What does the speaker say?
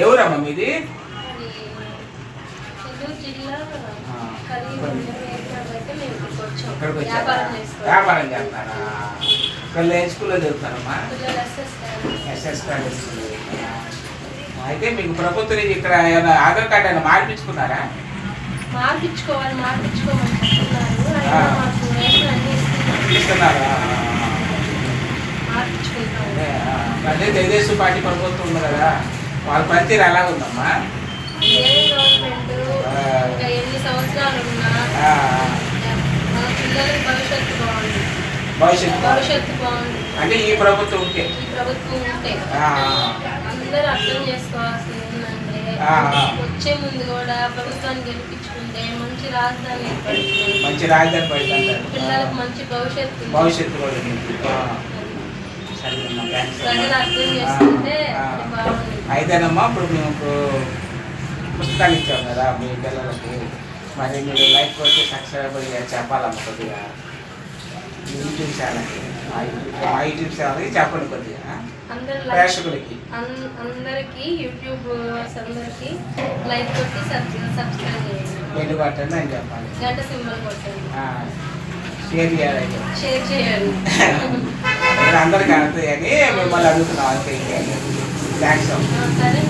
ఎవరమ్మా మీది? ఇక్కడికి వచ్చారా? వ్యాపారం చేస్తారా? పిల్లలు ఏ స్కూల్లో చదువుతారమ్మా? SS college school. అయితే మీకు ప్రభుత్వం నుంచి ఇక్కడ ఏమైనా ఆధార్ కార్డు అయినా మార్పించుకున్నారా? ఇస్తున్నారా? అదే తెలుగుదేశం పార్టీ ప్రభుత్వం ఉంది కదా, వాళ్ళ పనితీరు ఎలా ఉందమ్మా? భవిష్యత్తు అంటే ఈ ప్రభుత్వం ఉంటే అందరూ అర్థం చేసుకోవాల్సింది ఏంటంటే వచ్చే ముందు కూడా ప్రభుత్వాన్ని గెలిపించుకుంటే మంచి రాజధాని పడుతుంది, పిల్లలకు మంచి భవిష్యత్తు కూడా ప్రజలు అర్థం చేసుకుంటే అయితేనమ్మా ఇప్పుడు మేము పుస్తకాలు ఇచ్చాం కదా మీ పిల్లలకి, మరి మీరు లైక్ కొట్టి సబ్స్క్రైబ్ చెప్పాలమ్మా కొద్దిగా యూట్యూబ్ ఛానల్కి, మా యూట్యూబ్ ఛానల్కి చెప్పండి కొద్దిగా ప్రేక్షకులకి అందరికి యూట్యూబ్ అందరికి లైక్ కొట్టి సబ్స్క్రైబ్ చేయండి, బెల్ కొట్టండి అని చెప్పాలి, గంట సింబల్ కొట్టండి, షేర్ చేయాలి. చేయండి. అందరికీ అంతే అని మిమ్మల్ని అడుగుతున్నాం అంతే. థ్యాంక్స్. సరే.